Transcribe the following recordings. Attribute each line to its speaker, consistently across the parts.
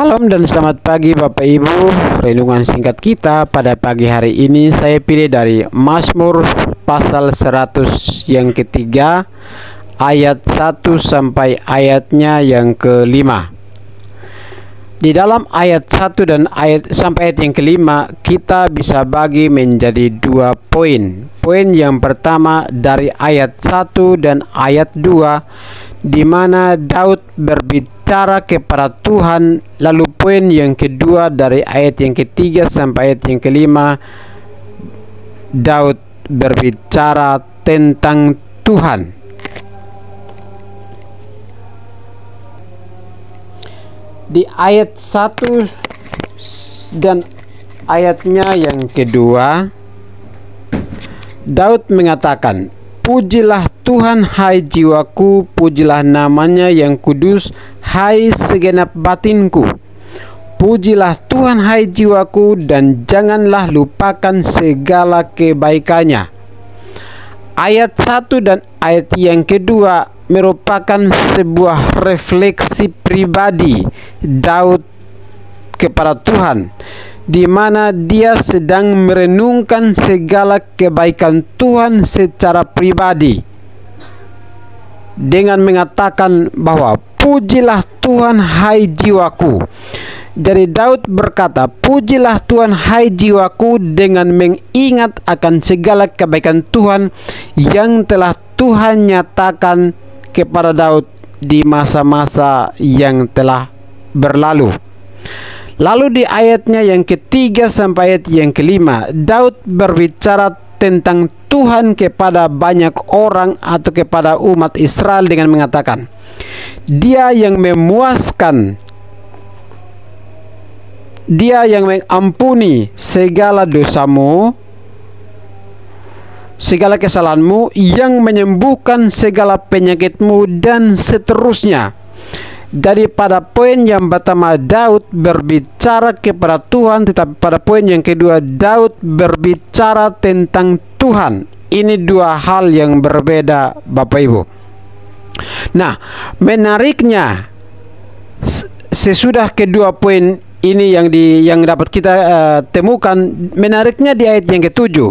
Speaker 1: Shalom dan selamat pagi Bapak Ibu. Renungan singkat kita pada pagi hari ini saya pilih dari Mazmur pasal 100 yang ketiga, ayat 1 sampai ayatnya yang kelima. Di dalam ayat 1 dan ayat sampai ayat yang kelima, kita bisa bagi menjadi dua poin. Poin yang pertama dari ayat 1 dan ayat 2, di mana Daud berbicara kepada Tuhan. Lalu poin yang kedua dari ayat yang ketiga sampai ayat yang kelima, Daud berbicara tentang Tuhan. Di ayat 1 dan ayatnya yang kedua, Daud mengatakan, "Pujilah Tuhan hai jiwaku, pujilah namanya yang kudus hai segenap batinku. Pujilah Tuhan hai jiwaku dan janganlah lupakan segala kebaikannya." Ayat 1 dan ayat yang kedua merupakan sebuah refleksi pribadi Daud kepada Tuhan, di mana dia sedang merenungkan segala kebaikan Tuhan secara pribadi dengan mengatakan bahwa pujilah Tuhan hai jiwaku. Jadi Daud berkata, pujilah Tuhan hai jiwaku, dengan mengingat akan segala kebaikan Tuhan yang telah Tuhan nyatakan kepada Daud di masa-masa yang telah berlalu. Lalu di ayatnya yang ketiga sampai ayat yang kelima, Daud berbicara tentang Tuhan kepada banyak orang atau kepada umat Israel dengan mengatakan, Dia yang memuaskan, Dia yang mengampuni segala dosamu, segala kesalahanmu, yang menyembuhkan segala penyakitmu, dan seterusnya. Daripada poin yang pertama Daud berbicara kepada Tuhan, tetapi pada poin yang kedua Daud berbicara tentang Tuhan. Ini dua hal yang berbeda Bapak Ibu. Nah, menariknya sesudah kedua poin ini yang dapat kita temukan, menariknya di ayat yang ketujuh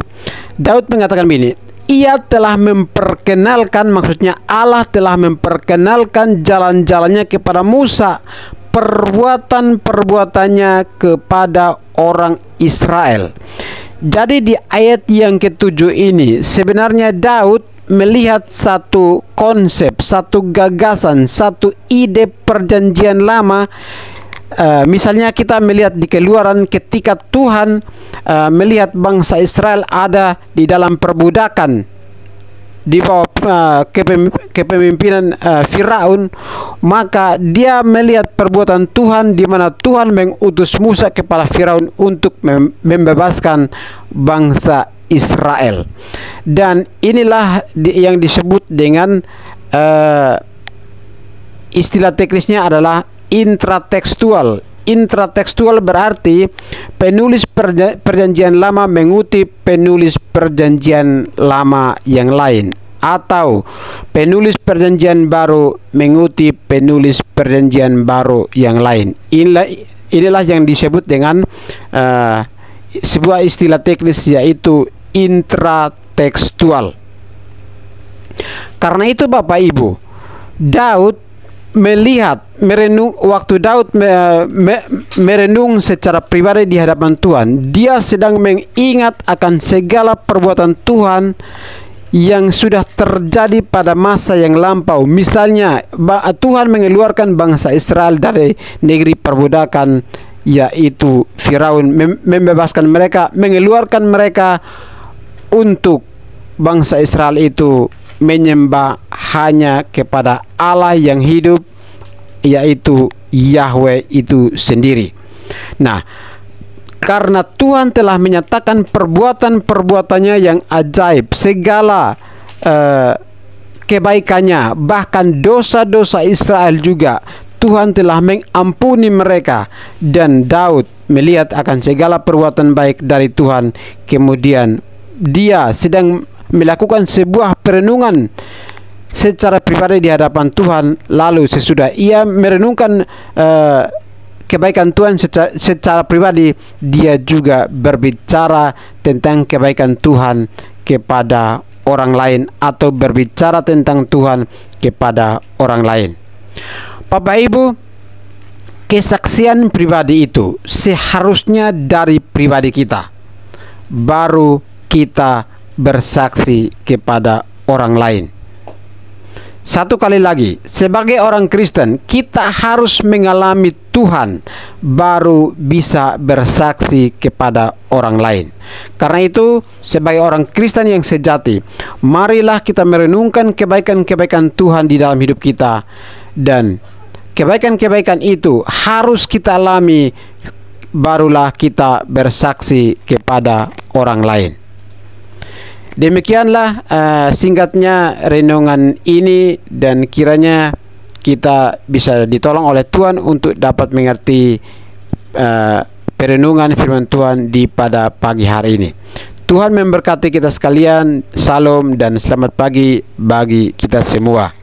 Speaker 1: Daud mengatakan begini, Ia telah memperkenalkan, maksudnya Allah telah memperkenalkan jalan-jalannya kepada Musa, perbuatan-perbuatannya kepada orang Israel. Jadi di ayat yang ketujuh ini sebenarnya Daud melihat satu konsep, satu gagasan, satu ide perjanjian lama. Misalnya kita melihat di Keluaran ketika Tuhan melihat bangsa Israel ada di dalam perbudakan di bawah kepemimpinan Firaun, maka dia melihat perbuatan Tuhan di mana Tuhan mengutus Musa kepada Firaun untuk membebaskan bangsa Israel. Dan inilah yang disebut dengan istilah teknisnya adalah intratekstual. Intratekstual berarti penulis perjanjian lama mengutip penulis perjanjian lama yang lain, atau penulis perjanjian baru mengutip penulis perjanjian baru yang lain. Inilah yang disebut dengan sebuah istilah teknis, yaitu intratekstual. Karena itu Bapak Ibu, Daud waktu Daud merenung secara pribadi di hadapan Tuhan, dia sedang mengingat akan segala perbuatan Tuhan yang sudah terjadi pada masa yang lampau. Misalnya Tuhan mengeluarkan bangsa Israel dari negeri perbudakan, yaitu Firaun, membebaskan mereka, mengeluarkan mereka untuk bangsa Israel itu menyembah hanya kepada Allah yang hidup, yaitu Yahweh itu sendiri. Nah, karena Tuhan telah menyatakan perbuatan-perbuatannya yang ajaib, segala kebaikannya, bahkan dosa-dosa Israel juga Tuhan telah mengampuni mereka, dan Daud melihat akan segala perbuatan baik dari Tuhan. Kemudian dia sedang melakukan sebuah perenungan secara pribadi di hadapan Tuhan. Lalu sesudah ia merenungkan kebaikan Tuhan secara pribadi, dia juga berbicara tentang kebaikan Tuhan kepada orang lain, atau berbicara tentang Tuhan kepada orang lain. Bapak Ibu, kesaksian pribadi itu seharusnya dari pribadi kita, baru kita bersaksi kepada orang lain. Satu kali lagi, sebagai orang Kristen, kita harus mengalami Tuhan baru bisa bersaksi kepada orang lain. Karena itu, sebagai orang Kristen yang sejati, marilah kita merenungkan kebaikan-kebaikan Tuhan di dalam hidup kita, dan kebaikan-kebaikan itu harus kita alami, barulah kita bersaksi kepada orang lain. Demikianlah singkatnya renungan ini, dan kiranya kita bisa ditolong oleh Tuhan untuk dapat mengerti perenungan firman Tuhan di pada pagi hari ini. Tuhan memberkati kita sekalian. Salam dan selamat pagi bagi kita semua.